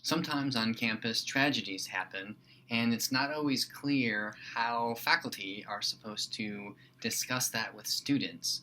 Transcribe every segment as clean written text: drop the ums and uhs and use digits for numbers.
sometimes on campus tragedies happen, and it's not always clear how faculty are supposed to discuss that with students.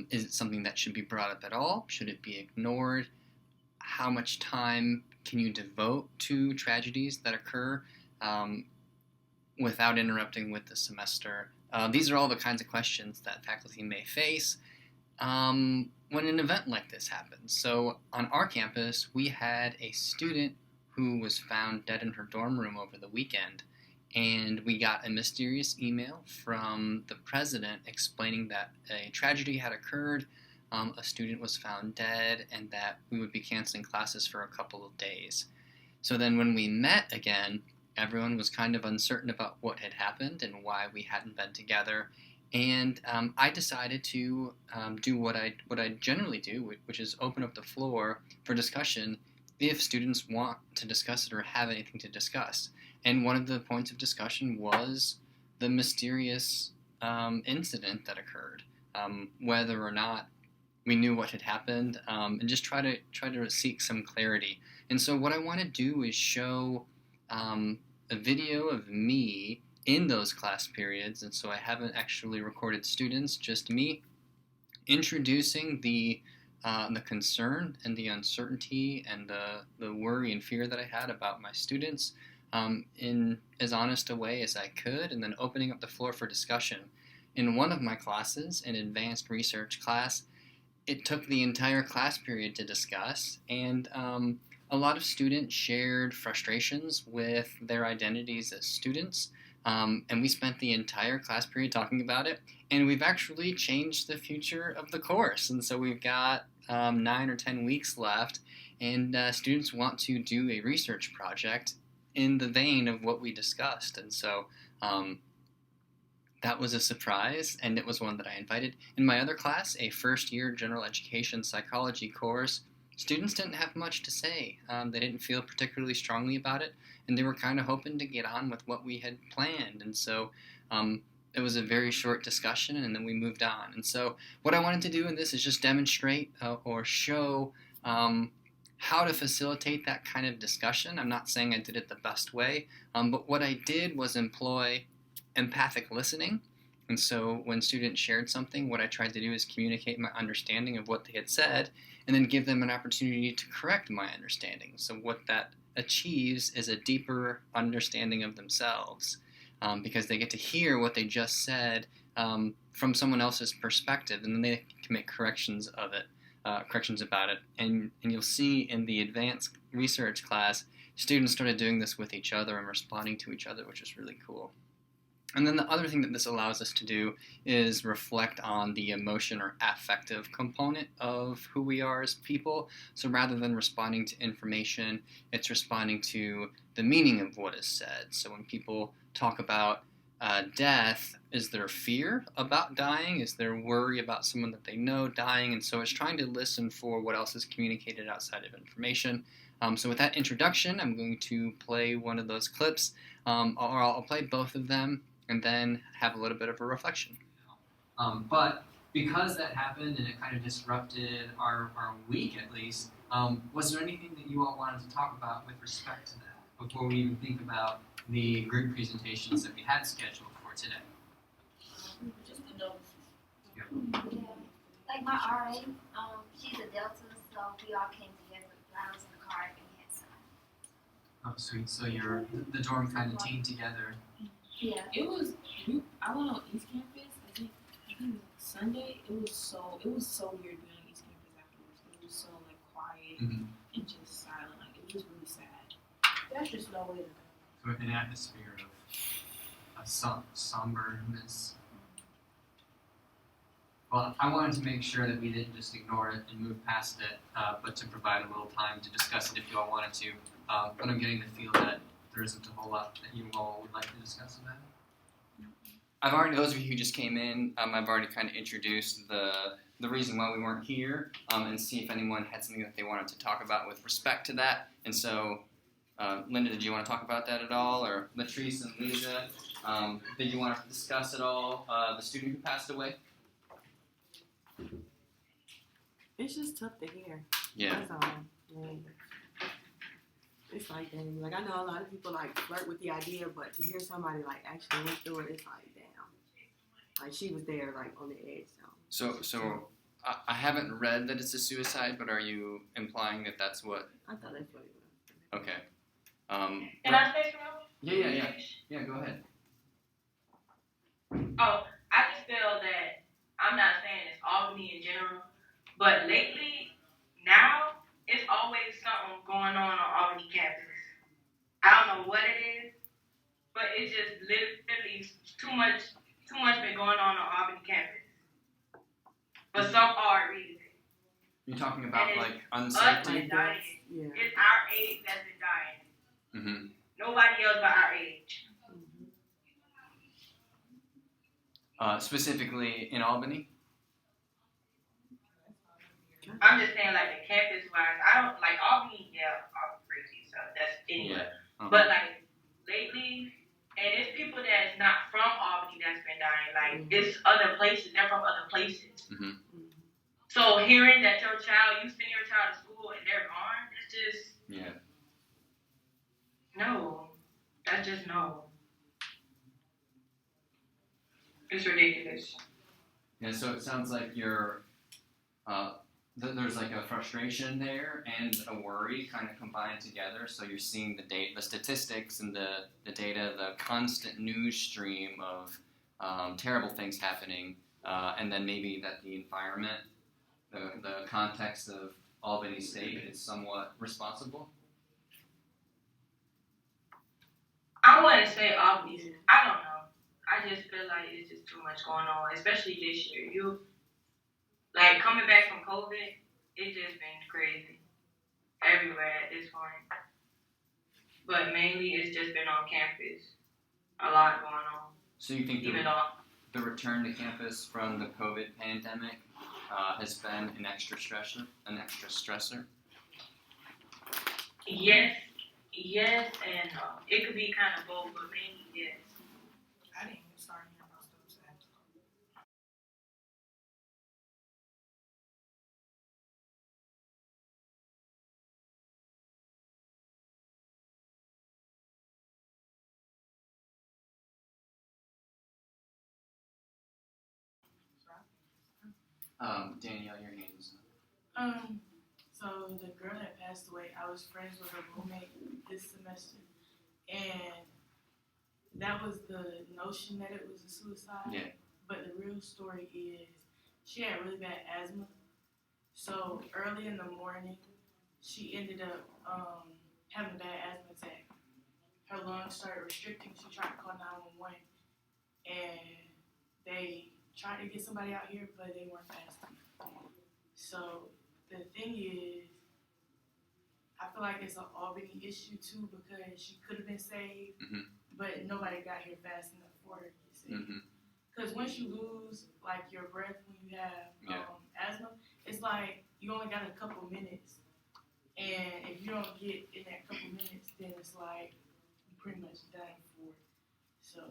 Is it something that should be brought up at all? Should it be ignored? How much time can you devote to tragedies that occur um, without interrupting with the semester? These are all the kinds of questions that faculty may face when an event like this happens. So on our campus, we had a student who was found dead in her dorm room over the weekend, and we got a mysterious email from the president explaining that a tragedy had occurred, a student was found dead, and that we would be canceling classes for a couple of days. So then when we met again, everyone was kind of uncertain about what had happened and why we hadn't been together. And I decided to do what I generally do, which is open up the floor for discussion if students want to discuss it or have anything to discuss. And one of the points of discussion was the mysterious incident that occurred, whether or not we knew what had happened, and just try to seek some clarity. And so what I want to do is show a video of me in those class periods, and so I haven't actually recorded students, just me, introducing the concern and the uncertainty and the worry and fear that I had about my students in as honest a way as I could, and then opening up the floor for discussion. In one of my classes, an advanced research class, it took the entire class period to discuss, and a lot of students shared frustrations with their identities as students. And we spent the entire class period talking about it, and we've actually changed the future of the course. And so we've got 9 or 10 weeks left, and students want to do a research project in the vein of what we discussed. And so that was a surprise, and it was one that I invited. In my other class, a first-year general education psychology course, students didn't have much to say. They didn't feel particularly strongly about it, and they were kind of hoping to get on with what we had planned. And so it was a very short discussion, and then we moved on. And so what I wanted to do in this is just demonstrate or show how to facilitate that kind of discussion. I'm not saying I did it the best way, but what I did was employ empathic listening. And so when students shared something, what I tried to do is communicate my understanding of what they had said, and then give them an opportunity to correct my understanding. So what that achieves is a deeper understanding of themselves, because they get to hear what they just said from someone else's perspective, and then they can make corrections about it. And you'll see in the advanced research class, students started doing this with each other and responding to each other, which is really cool. And then the other thing that this allows us to do is reflect on the emotion or affective component of who we are as people. So rather than responding to information, it's responding to the meaning of what is said. So when people talk about death, is there fear about dying? Is there worry about someone that they know dying? And so it's trying to listen for what else is communicated outside of information. So with that introduction, I'm going to play one of those clips, or I'll play both of them, and then have a little bit of a reflection. But because that happened and it kind of disrupted our week at least, was there anything that you all wanted to talk about with respect to that before we even think about the group presentations that we had scheduled for today? Just the notes. Yeah. Like my RA, she's a Delta, so we all came together with flowers in the car and we had some. Oh, sweet. So the dorm kind of teamed together. Yeah. It was. I went on East Campus. I think Sunday. It was so weird being on East Campus afterwards. It was so like quiet and just silent. Like it was really sad. That's just no way to go. So an atmosphere of somberness. Well, I wanted to make sure that we didn't just ignore it and move past it, but to provide a little time to discuss it if you all wanted to. But I'm getting the feel that there isn't a whole lot that you all would like to discuss about it. Those of you who just came in, I've already kind of introduced the reason why we weren't here, and see if anyone had something that they wanted to talk about with respect to that. And so, Linda, did you want to talk about that at all? Or Latrice and Lisa, did you want to discuss at all the student who passed away? It's just tough to hear. Yeah. That's all. It's like, dang, like I know a lot of people like flirt with the idea, but to hear somebody like actually went through it, it's like, damn. Like she was there, like on the edge. So I haven't read that it's a suicide, but are you implying that that's what? I thought that's what it was. Okay. Can I say something? Yeah. Go ahead. Oh, I just feel that I'm not saying it's Albany in general, but lately, now, it's always something going on Albany campus. I don't know what it is, but it's just literally too much been going on Albany campus for some odd reason. You're talking about like Us unsafety? been dying. Yeah. It's our age that's been dying. Mm-hmm. Nobody else but our age. Specifically in Albany? I'm just saying, like, the campus wise, I don't, like, Albany, I'm crazy, so that's anyway. Yeah. Uh-huh. But, like, lately, and it's people that's not from Albany that's been dying. Like, it's other places, they're from other places. Mm-hmm. So, hearing that you send your child to school and they're gone, it's just, no. That's just no. It's ridiculous. Yeah, so it sounds like you're, there's like a frustration there and a worry kind of combined together. So you're seeing the statistics and the data, the constant news stream of terrible things happening, and then maybe that the environment, the context of Albany State is somewhat responsible. I wouldn't say Albany. I don't know. I just feel like it's just too much going on, especially this year. Like, coming back from COVID, it's just been crazy everywhere at this point. But mainly, it's just been on campus. A lot going on. So you think the return to campus from the COVID pandemic has been an extra stressor? Yes, and it could be kind of both, but mainly yes. I didn't even start hearing about stuff after. Danielle, your hand's up. So the girl that passed away, I was friends with her roommate this semester, and that was the notion that it was a suicide. Yeah. But the real story is she had really bad asthma. So early in the morning, she ended up having a bad asthma attack. Her lungs started restricting. She tried to call 911, and they tried to get somebody out here, but they weren't fast enough. So the thing is, I feel like it's an Albany issue too because she could have been saved, but nobody got here fast enough for her to get saved. Because once you lose like your breath when you have asthma, it's like you only got a couple minutes, and if you don't get in that couple minutes, then it's like you pretty much done for it. So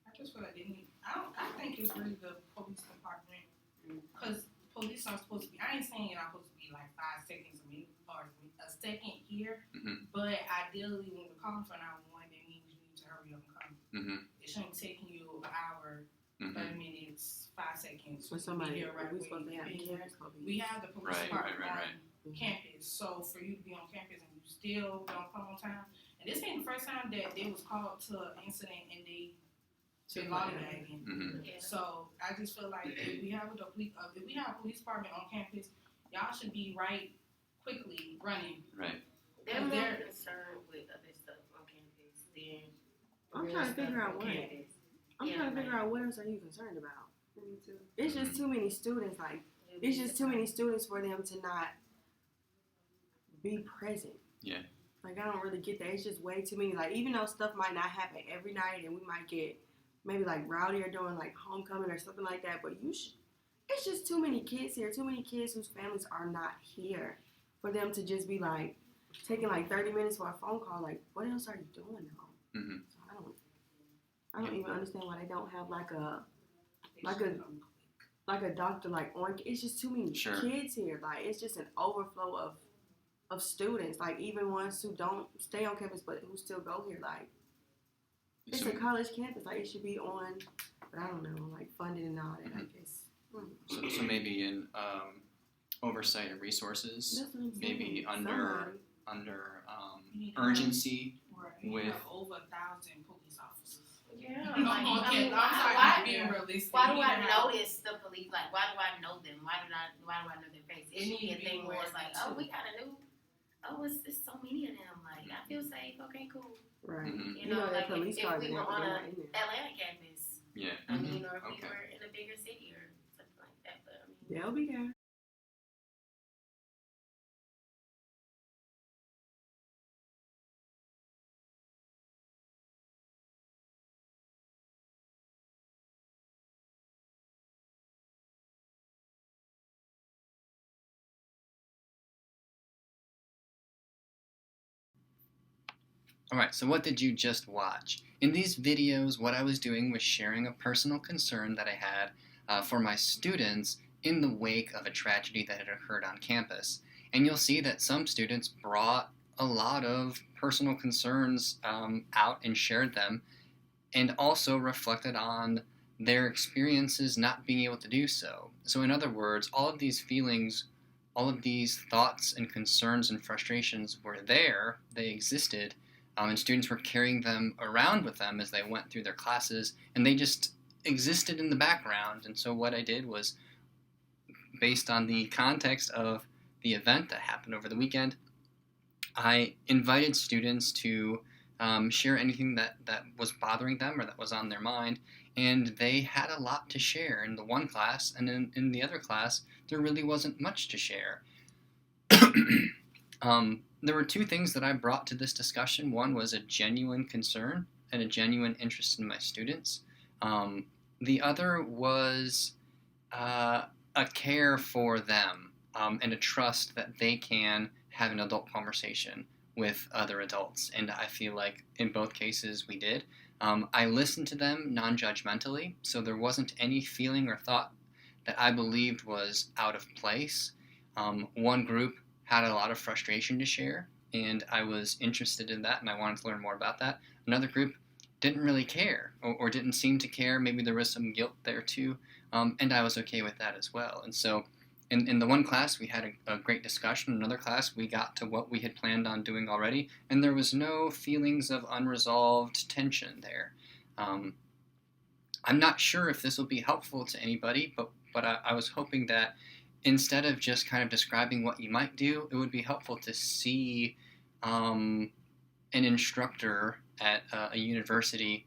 I just feel like they need. I think it's really the police department because police are supposed to be. I ain't saying you're not supposed to be like 5 seconds or a second here, but ideally when we're calling for 911, that means you need to hurry up and come. It shouldn't be taking you an hour, 30 minutes, 5 seconds. For somebody, right we supposed to have we have the police department right. on campus, so for you to be on campus and you still don't come on time, and this ain't the first time that they was called to an incident and they lollygagging. So I just feel like if we have a police department on campus, y'all should be quickly running. Right. They're more concerned with other stuff on campus than I'm trying to figure out what. I'm trying to figure out what else are you concerned about. It's just too many students. Like it's just too many students for them to not be present. Yeah. Like I don't really get that. It's just way too many. Like even though stuff might not happen every night, and we might get maybe like rowdier during like homecoming or something like that, but it's just too many kids here. Too many kids whose families are not here for them to just be like taking like 30 minutes for a phone call. Like what else are you doing now? So I don't even understand why they don't have like a doctor like on. It's just too many kids here. Like it's just an overflow of of students, like even ones who don't stay on campus but who still go here. Like it's So, a college campus, like it should be on, but I don't know, like funded and all that. I guess. so maybe in oversight of resources, That's what I'm saying. maybe under You need to urgency Right. with. You have over 1,000 police officers. Yeah, I mean, I'm why, sorry, why, I'm being realistic. why do You I need to have- notice the police? Like, why do I know them? Why do I know their face? It should be a thing where it's like, oh, we kind of knew. Oh, it's so many of them. Like, I feel safe. Okay, cool. Right. Mhm. You know, that like police if cars we and were on everything, a they're not in there. Atlanta campus, Yeah. I mean, or if we Okay. were in a bigger city or something like that. But I mean, They'll be there. Alright, so what did you just watch? In these videos, what I was doing was sharing a personal concern that I had for my students in the wake of a tragedy that had occurred on campus. And you'll see that some students brought a lot of personal concerns out and shared them, and also reflected on their experiences not being able to do so. So, in other words, all of these feelings, all of these thoughts and concerns and frustrations were there, they existed, and students were carrying them around with them as they went through their classes, and they just existed in the background. And so, what I did was, based on the context of the event that happened over the weekend, I invited students to share anything that was bothering them or that was on their mind, and they had a lot to share in the one class, and in the other class, there really wasn't much to share. There were two things that I brought to this discussion. One was a genuine concern and a genuine interest in my students. The other was a care for them and a trust that they can have an adult conversation with other adults. And I feel like in both cases we did. I listened to them non-judgmentally, so there wasn't any feeling or thought that I believed was out of place. One group had a lot of frustration to share, and I was interested in that, and I wanted to learn more about that. Another group didn't really care, or didn't seem to care. Maybe there was some guilt there too, and I was okay with that as well. And so in the one class, we had a great discussion. In another class, we got to what we had planned on doing already, and there was no feelings of unresolved tension there. I'm not sure if this will be helpful to anybody, but I was hoping that instead of just kind of describing what you might do, it would be helpful to see an instructor at a university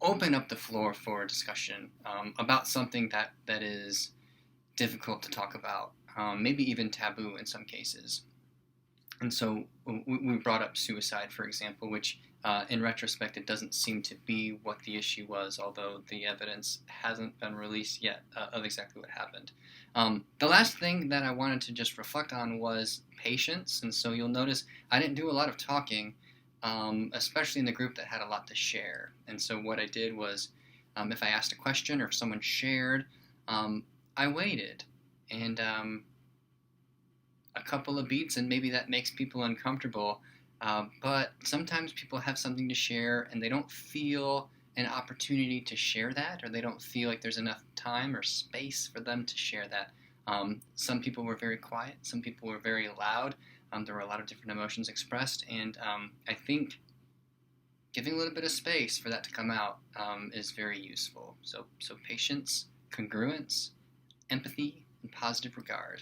open up the floor for a discussion about something that is difficult to talk about, maybe even taboo in some cases. And so we brought up suicide, for example, which in retrospect, it doesn't seem to be what the issue was, although the evidence hasn't been released yet of exactly what happened. The last thing that I wanted to just reflect on was patience. And so you'll notice I didn't do a lot of talking, especially in the group that had a lot to share. And so what I did was, if I asked a question or if someone shared, I waited. And a couple of beats, and maybe that makes people uncomfortable. But sometimes people have something to share, and they don't feel an opportunity to share that, or they don't feel like there's enough time or space for them to share that. Some people were very quiet. Some people were very loud. There were a lot of different emotions expressed, and I think giving a little bit of space for that to come out is very useful. So patience, congruence, empathy, and positive regard.